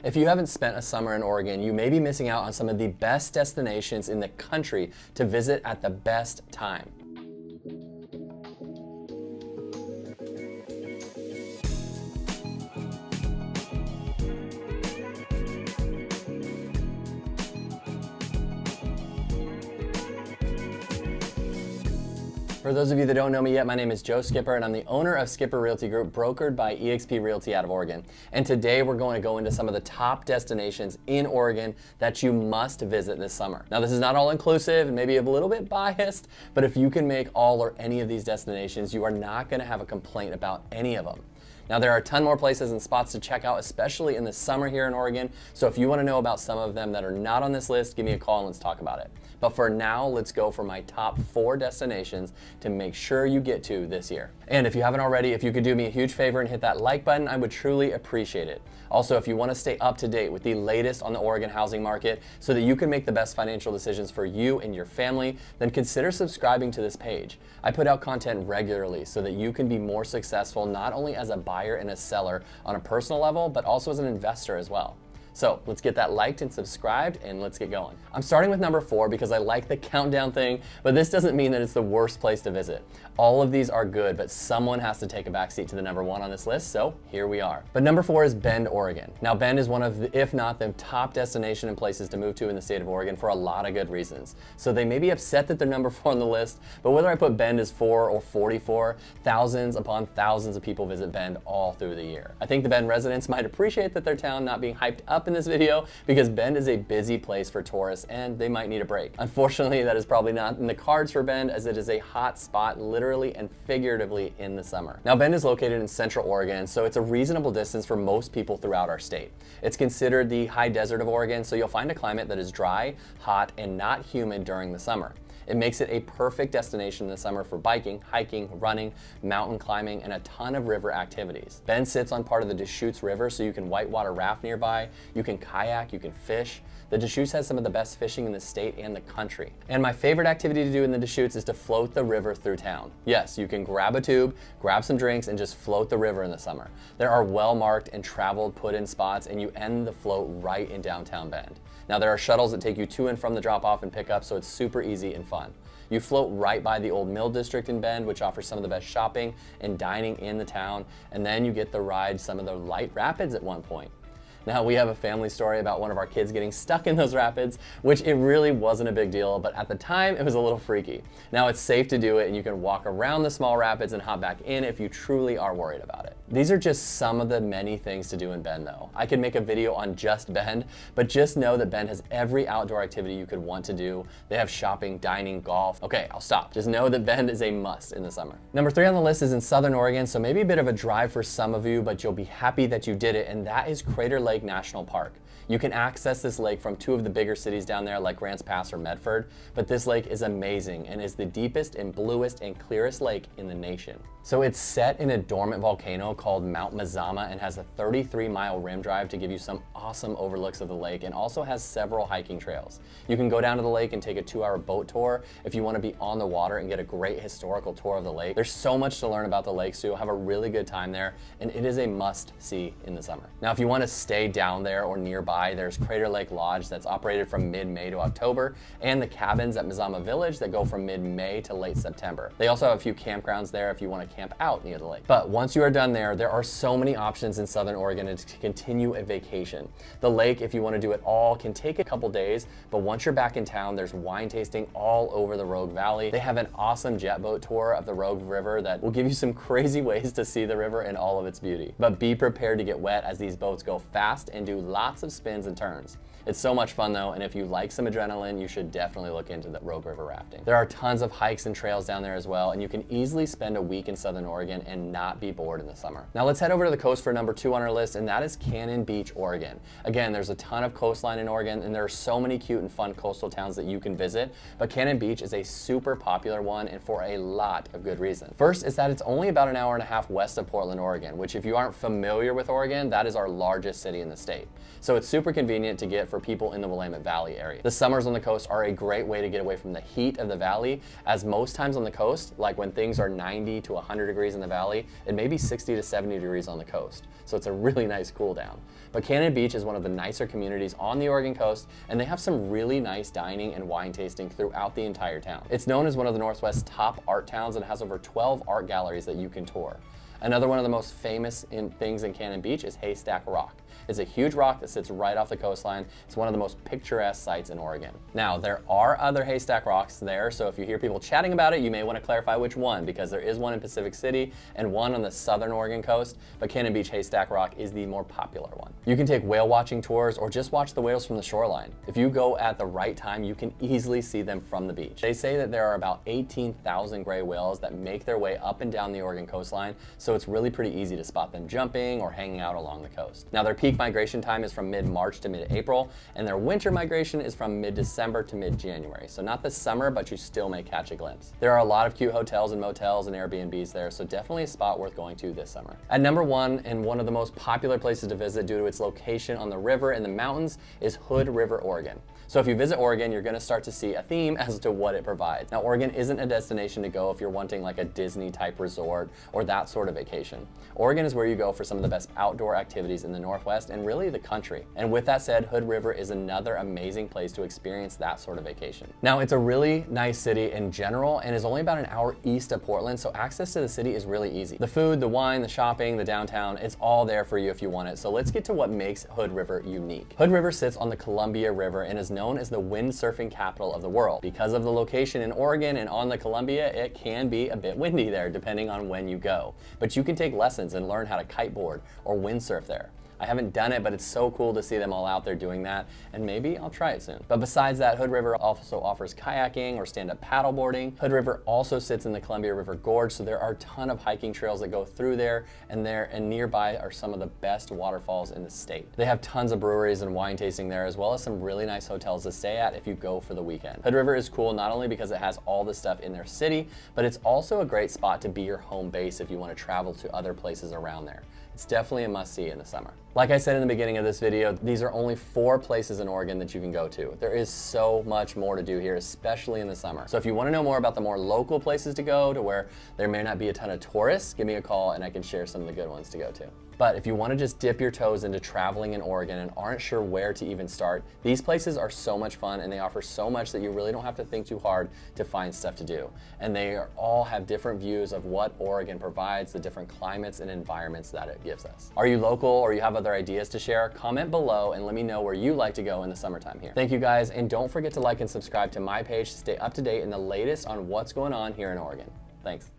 If you haven't spent a summer in Oregon, you may be missing out on some of the best destinations in the country to visit at the best time. For those of you that don't know me yet, my name is Joe Skipper, and I'm the owner of Skipper Realty Group, brokered by eXp Realty out of Oregon. And today we're going to go into some of the top destinations in Oregon that you must visit this summer. Now, this is not all inclusive and maybe a little bit biased, but if you can make all or any of these destinations, you are not going to have a complaint about any of them. Now, there are a ton more places and spots to check out, especially in the summer here in Oregon. So if you want to know about some of them that are not on this list, give me a call and let's talk about it. But for now, let's go for my top 4 destinations to make sure you get to this year. And if you haven't already, if you could do me a huge favor and hit that like button, I would truly appreciate it. Also, if you want to stay up to date with the latest on the Oregon housing market so that you can make the best financial decisions for you and your family, then consider subscribing to this page. I put out content regularly so that you can be more successful, not only as a buyer and a seller on a personal level, but also as an investor as well. So let's get that liked and subscribed and let's get going. I'm starting with number 4 because I like the countdown thing, but this doesn't mean that it's the worst place to visit. All of these are good, but someone has to take a backseat to the number 1 on this list, so here we are. But number 4 is Bend, Oregon. Now, Bend is one of the, if not the top destination and places to move to in the state of Oregon for a lot of good reasons. So they may be upset that they're number 4 on the list, but whether I put Bend as 4 or 44, thousands upon thousands of people visit Bend all through the year. I think the Bend residents might appreciate that their town not being hyped up in this video because Bend is a busy place for tourists and they might need a break. Unfortunately, that is probably not in the cards for Bend, as it is a hot spot literally and figuratively in the summer. Now, Bend is located in central Oregon, so it's a reasonable distance for most people throughout our state. It's considered the high desert of Oregon, so you'll find a climate that is dry, hot, and not humid during the summer. It makes it a perfect destination in the summer for biking, hiking, running, mountain climbing, and a ton of river activities. Bend sits on part of the Deschutes River, so you can whitewater raft nearby, you can kayak, you can fish. The Deschutes has some of the best fishing in the state and the country. And my favorite activity to do in the Deschutes is to float the river through town. Yes, you can grab a tube, grab some drinks, and just float the river in the summer. There are well-marked and traveled put-in spots, and you end the float right in downtown Bend. Now, there are shuttles that take you to and from the drop-off and pick-up, so it's super easy and fun. You float right by the old Mill District in Bend, which offers some of the best shopping and dining in the town, and then you get to ride some of the light rapids at one point. Now, we have a family story about one of our kids getting stuck in those rapids, which it really wasn't a big deal, but at the time it was a little freaky. Now, it's safe to do it and you can walk around the small rapids and hop back in if you truly are worried about it. These are just some of the many things to do in Bend though. I could make a video on just Bend, but just know that Bend has every outdoor activity you could want to do. They have shopping, dining, golf. Okay, I'll stop. Just know that Bend is a must in the summer. Number 3 on the list is in Southern Oregon, so maybe a bit of a drive for some of you, but you'll be happy that you did it, and that is Crater Lake National Park. You can access this lake from 2 of the bigger cities down there like Grants Pass or Medford, but this lake is amazing and is the deepest and bluest and clearest lake in the nation. So it's set in a dormant volcano called Mount Mazama and has a 33-mile rim drive to give you some awesome overlooks of the lake, and also has several hiking trails. You can go down to the lake and take a 2-hour boat tour if you want to be on the water and get a great historical tour of the lake. There's so much to learn about the lake, so you'll have a really good time there, and it is a must-see in the summer. Now, if you want to stay down there or nearby, there's Crater Lake Lodge that's operated from mid-May to October, and the cabins at Mazama Village that go from mid-May to late September. They also have a few campgrounds there if you want to camp out near the lake. But once you are done there are so many options in Southern Oregon to continue a vacation. The lake, if you want to do it all, can take a couple days, but once you're back in town, there's wine tasting all over the Rogue Valley. They have an awesome jet boat tour of the Rogue River that will give you some crazy ways to see the river in all of its beauty. But be prepared to get wet, as these boats go fast and do lots of spins and turns. It's so much fun though, and if you like some adrenaline, you should definitely look into the Rogue River rafting. There are tons of hikes and trails down there as well, and you can easily spend a week in Southern Oregon and not be bored in the summer. Now let's head over to the coast for number 2 on our list, and that is Cannon Beach, Oregon. Again, there's a ton of coastline in Oregon, and there are so many cute and fun coastal towns that you can visit, but Cannon Beach is a super popular one, and for a lot of good reason. First is that it's only about an hour and a half west of Portland, Oregon, which if you aren't familiar with Oregon, that is our largest city in the state. So it's super convenient to get for people in the Willamette Valley area. The summers on the coast are a great way to get away from the heat of the valley, as most times on the coast, like when things are 90 to 100 degrees in the valley, it may be 60 to 70 degrees on the coast, so it's a really nice cool down. But Cannon Beach is one of the nicer communities on the Oregon coast, and they have some really nice dining and wine tasting throughout the entire town. It's known as one of the Northwest's top art towns and has over 12 art galleries that you can tour. Another one of the most famous things in Cannon Beach is Haystack Rock. It's a huge rock that sits right off the coastline. It's one of the most picturesque sites in Oregon. Now, there are other haystack rocks there, so if you hear people chatting about it, you may want to clarify which one, because there is one in Pacific City and one on the southern Oregon coast, but Cannon Beach Haystack Rock is the more popular one. You can take whale watching tours or just watch the whales from the shoreline. If you go at the right time, you can easily see them from the beach. They say that there are about 18,000 gray whales that make their way up and down the Oregon coastline, so it's really pretty easy to spot them jumping or hanging out along the coast. Now, their peak migration time is from mid-March to mid-April, and their winter migration is from mid-December to mid-January. So not the summer, but you still may catch a glimpse. There are a lot of cute hotels and motels and Airbnbs there, so definitely a spot worth going to this summer. At number one, and one of the most popular places to visit due to its location on the river in the mountains, is Hood River, Oregon. So if you visit Oregon, you're gonna start to see a theme as to what it provides. Now, Oregon isn't a destination to go if you're wanting like a Disney type resort or that sort of vacation. Oregon is where you go for some of the best outdoor activities in the Northwest and really the country. And with that said, Hood River is another amazing place to experience that sort of vacation. Now, it's a really nice city in general and is only about an hour east of Portland, so access to the city is really easy. The food, the wine, the shopping, the downtown, it's all there for you if you want it. So let's get to what makes Hood River unique. Hood River sits on the Columbia River and is known as the windsurfing capital of the world. Because of the location in Oregon and on the Columbia, it can be a bit windy there depending on when you go. But you can take lessons and learn how to kiteboard or windsurf there. I haven't done it, but it's so cool to see them all out there doing that, and maybe I'll try it soon. But besides that, Hood River also offers kayaking or stand-up paddleboarding. Hood River also sits in the Columbia River Gorge, so there are a ton of hiking trails that go through there, and nearby are some of the best waterfalls in the state. They have tons of breweries and wine tasting there, as well as some really nice hotels to stay at if you go for the weekend. Hood River is cool not only because it has all the stuff in their city, but it's also a great spot to be your home base if you want to travel to other places around there. It's definitely a must-see in the summer. Like I said in the beginning of this video, these are only 4 places in Oregon that you can go to. There is so much more to do here, especially in the summer. So if you want to know more about the more local places to go to where there may not be a ton of tourists, give me a call and I can share some of the good ones to go to. But if you want to just dip your toes into traveling in Oregon and aren't sure where to even start, these places are so much fun and they offer so much that you really don't have to think too hard to find stuff to do. And they all have different views of what Oregon provides, the different climates and environments that it gives us. Are you local or you have other ideas to share? Comment below and let me know where you like to go in the summertime here. Thank you guys, and don't forget to like and subscribe to my page to stay up to date in the latest on what's going on here in Oregon. Thanks.